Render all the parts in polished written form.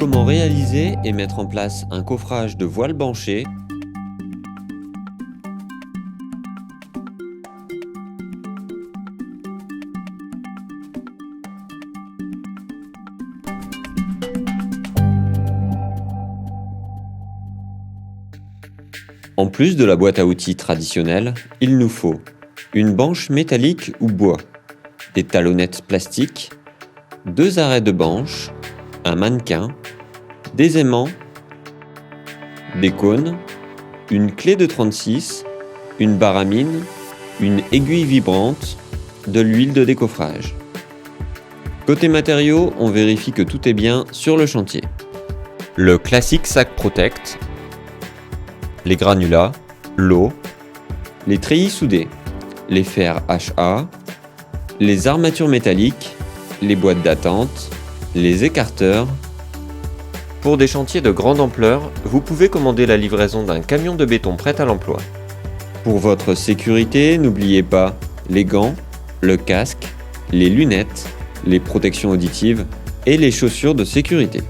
Comment réaliser et mettre en place un coffrage de voile banchée? En plus de la boîte à outils traditionnelle, il nous faut une banche métallique ou bois, des talonnettes plastiques, 2 arrêts de banche, un mannequin, des aimants, des cônes, une clé de 36, une barre à mine, une aiguille vibrante, de l'huile de décoffrage. Côté matériaux, on vérifie que tout est bien sur le chantier. Le classique sac Protect, les granulats, l'eau, les treillis soudés, les fers HA, les armatures métalliques, les boîtes d'attente, les écarteurs. Pour des chantiers de grande ampleur, vous pouvez commander la livraison d'un camion de béton prêt à l'emploi. Pour votre sécurité, n'oubliez pas les gants, le casque, les lunettes, les protections auditives et les chaussures de sécurité.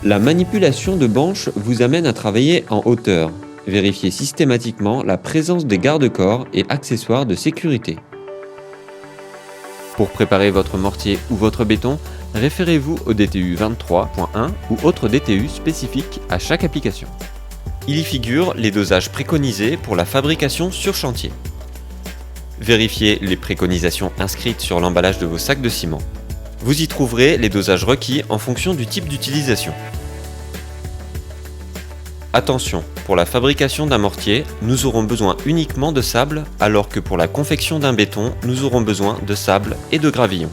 La manipulation de banches vous amène à travailler en hauteur. Vérifiez systématiquement la présence des garde-corps et accessoires de sécurité. Pour préparer votre mortier ou votre béton, référez-vous au DTU 23.1 ou autre DTU spécifique à chaque application. Il y figure les dosages préconisés pour la fabrication sur chantier. Vérifiez les préconisations inscrites sur l'emballage de vos sacs de ciment. Vous y trouverez les dosages requis en fonction du type d'utilisation. Attention, pour la fabrication d'un mortier, nous aurons besoin uniquement de sable, alors que pour la confection d'un béton, nous aurons besoin de sable et de gravillon.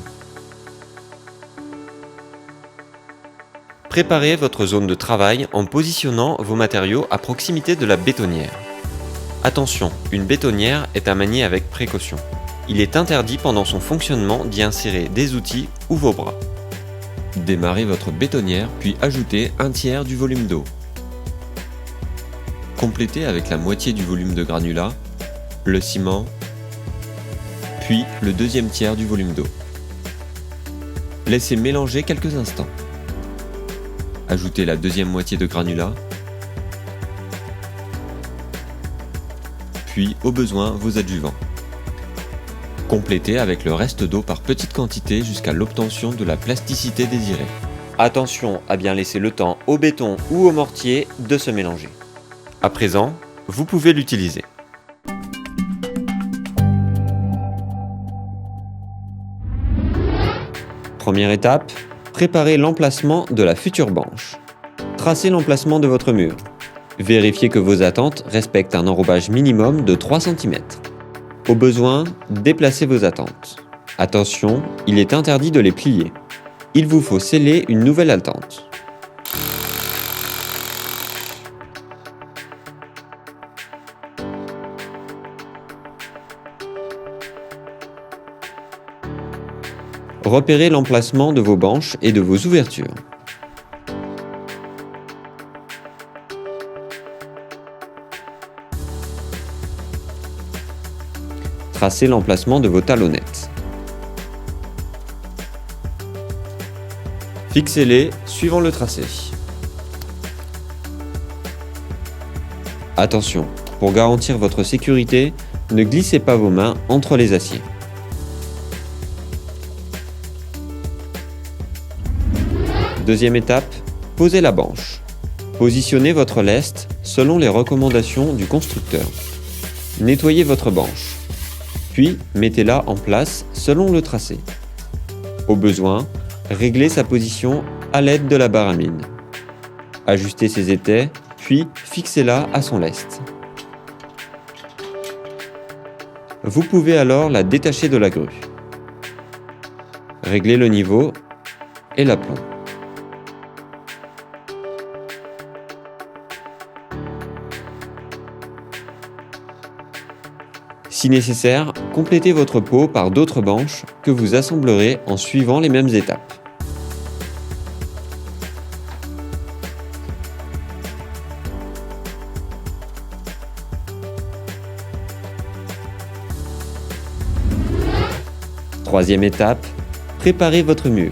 Préparez votre zone de travail en positionnant vos matériaux à proximité de la bétonnière. Attention, une bétonnière est à manier avec précaution. Il est interdit pendant son fonctionnement d'y insérer des outils ou vos bras. Démarrez votre bétonnière puis ajoutez un tiers du volume d'eau. Complétez avec la moitié du volume de granulat, le ciment, puis le deuxième tiers du volume d'eau. Laissez mélanger quelques instants. Ajoutez la deuxième moitié de granulat, puis au besoin vos adjuvants. Complétez avec le reste d'eau par petites quantités jusqu'à l'obtention de la plasticité désirée. Attention à bien laisser le temps au béton ou au mortier de se mélanger. À présent, vous pouvez l'utiliser. Première étape, préparez l'emplacement de la future banche. Tracez l'emplacement de votre mur. Vérifiez que vos attentes respectent un enrobage minimum de 3 cm. Au besoin, déplacez vos attentes. Attention, il est interdit de les plier. Il vous faut sceller une nouvelle attente. Repérez l'emplacement de vos banches et de vos ouvertures. Tracez l'emplacement de vos talonnettes. Fixez-les suivant le tracé. Attention, pour garantir votre sécurité, ne glissez pas vos mains entre les aciers. Deuxième étape, posez la banche. Positionnez votre leste selon les recommandations du constructeur. Nettoyez votre banche. Puis, mettez-la en place selon le tracé. Au besoin, réglez sa position à l'aide de la barre à mine. Ajustez ses étais, puis fixez-la à son lest. Vous pouvez alors la détacher de la grue. Réglez le niveau et l'aplomb. Si nécessaire, complétez votre pot par d'autres banches que vous assemblerez en suivant les mêmes étapes. Troisième étape, préparez votre mur.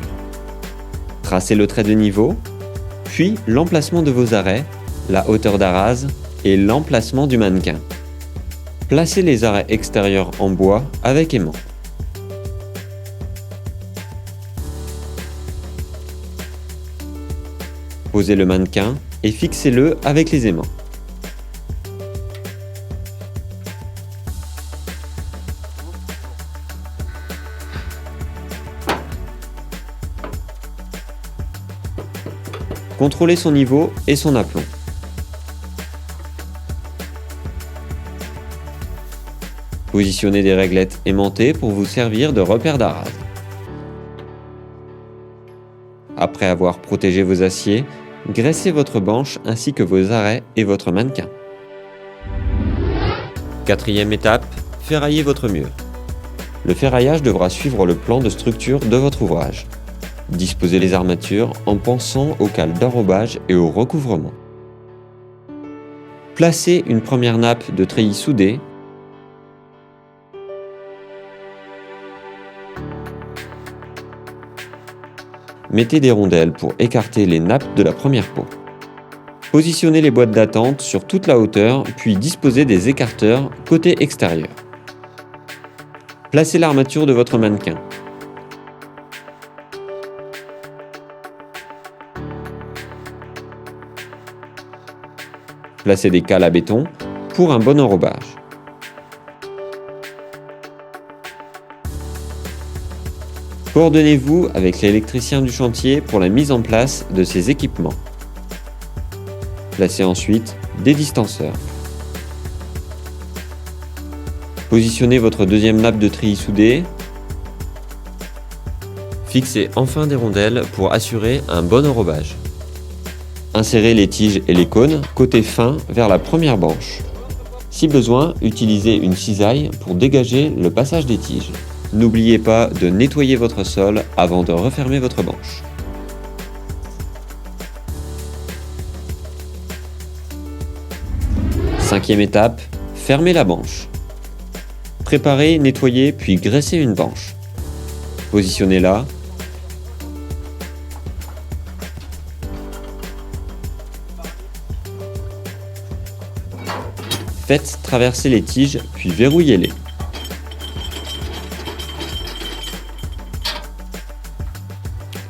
Tracez le trait de niveau, puis l'emplacement de vos arrêts, la hauteur d'arase et l'emplacement du mannequin. Placez les arrêts extérieurs en bois avec aimant. Posez le mannequin et fixez-le avec les aimants. Contrôlez son niveau et son aplomb. Positionnez des réglettes aimantées pour vous servir de repère d'arase. Après avoir protégé vos aciers, graissez votre banche ainsi que vos arrêts et votre mannequin. Quatrième étape, ferraillez votre mur. Le ferraillage devra suivre le plan de structure de votre ouvrage. Disposez les armatures en pensant aux cales d'enrobage et au recouvrement. Placez une première nappe de treillis soudée. Mettez des rondelles pour écarter les nappes de la première peau. Positionnez les boîtes d'attente sur toute la hauteur, puis disposez des écarteurs côté extérieur. Placez l'armature de votre mannequin. Placez des cales à béton pour un bon enrobage. Coordonnez-vous avec l'électricien du chantier pour la mise en place de ces équipements. Placez ensuite des distanceurs. Positionnez votre deuxième nappe de treillis soudée. Fixez enfin des rondelles pour assurer un bon enrobage. Insérez les tiges et les cônes côté fin vers la première banche. Si besoin, utilisez une cisaille pour dégager le passage des tiges. N'oubliez pas de nettoyer votre sol avant de refermer votre banche. Cinquième étape, fermez la banche. Préparez, nettoyez puis graissez une banche. Positionnez-la. Faites traverser les tiges puis verrouillez-les.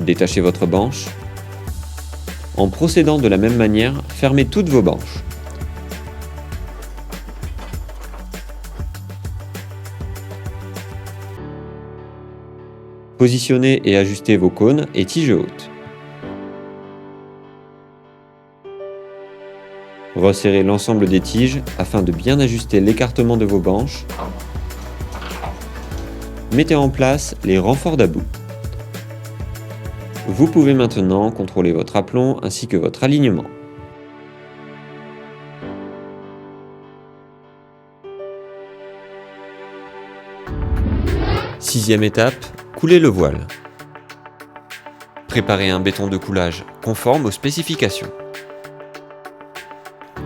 Détachez votre banche. En procédant de la même manière, fermez toutes vos banches. Positionnez et ajustez vos cônes et tiges hautes. Resserrez l'ensemble des tiges afin de bien ajuster l'écartement de vos banches. Mettez en place les renforts d'about. Vous pouvez maintenant contrôler votre aplomb ainsi que votre alignement. Sixième étape, coulez le voile. Préparez un béton de coulage conforme aux spécifications.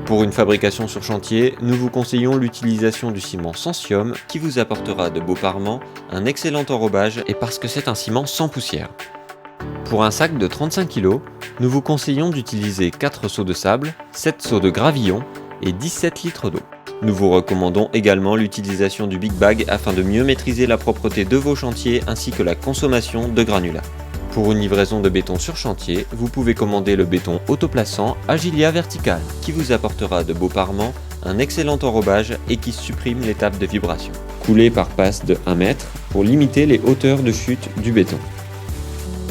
Pour une fabrication sur chantier, nous vous conseillons l'utilisation du ciment Sensium qui vous apportera de beaux parements, un excellent enrobage et parce que c'est un ciment sans poussière. Pour un sac de 35 kg, nous vous conseillons d'utiliser 4 seaux de sable, 7 seaux de gravillon et 17 litres d'eau. Nous vous recommandons également l'utilisation du Big Bag afin de mieux maîtriser la propreté de vos chantiers ainsi que la consommation de granulats. Pour une livraison de béton sur chantier, vous pouvez commander le béton autoplaçant Agilia Vertical qui vous apportera de beaux parements, un excellent enrobage et qui supprime l'étape de vibration. Coulez par passe de 1 mètre pour limiter les hauteurs de chute du béton.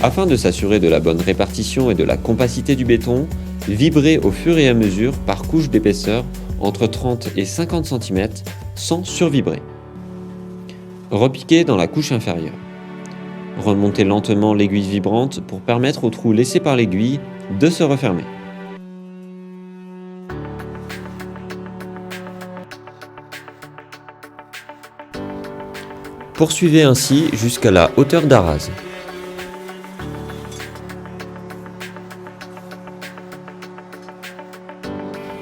Afin de s'assurer de la bonne répartition et de la compacité du béton, vibrez au fur et à mesure par couche d'épaisseur entre 30 et 50 cm sans survibrer. Repiquez dans la couche inférieure. Remontez lentement l'aiguille vibrante pour permettre au trou laissé par l'aiguille de se refermer. Poursuivez ainsi jusqu'à la hauteur d'arase.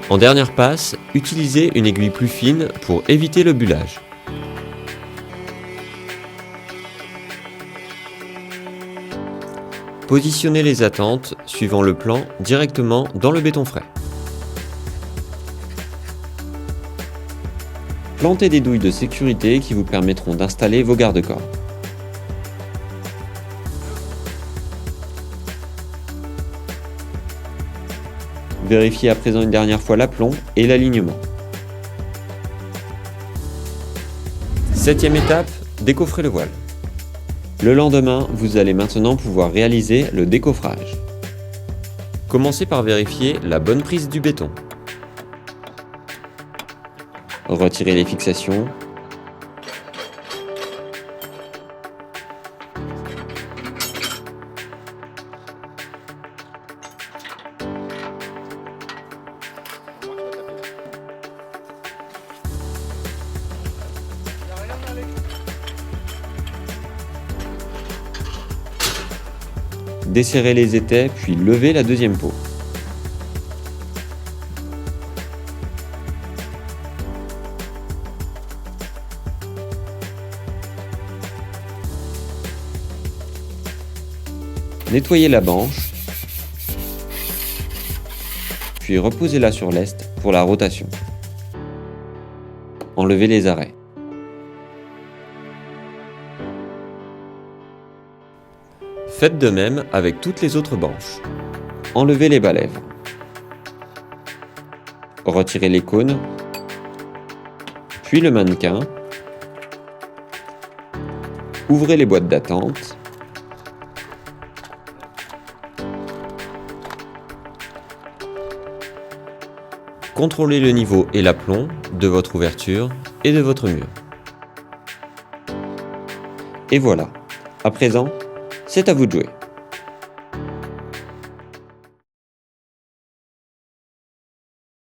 En dernière passe, utilisez une aiguille plus fine pour éviter le bullage. Positionnez les attentes suivant le plan directement dans le béton frais. Plantez des douilles de sécurité qui vous permettront d'installer vos garde-corps. Vérifiez à présent une dernière fois l'aplomb et l'alignement. 7e étape, décoffrez le voile. Le lendemain, vous allez maintenant pouvoir réaliser le décoffrage. Commencez par vérifier la bonne prise du béton. Retirez les fixations. Desserrez les étais, puis levez la deuxième peau. Nettoyez la banche, puis reposez-la sur lest pour la rotation. Enlevez les arrêts. Faites de même avec toutes les autres banches. Enlevez les balèvres. Retirez les cônes, puis le mannequin. Ouvrez les boîtes d'attente. Contrôlez le niveau et l'aplomb de votre ouverture et de votre mur. Et voilà, à présent, c'est à vous de jouer.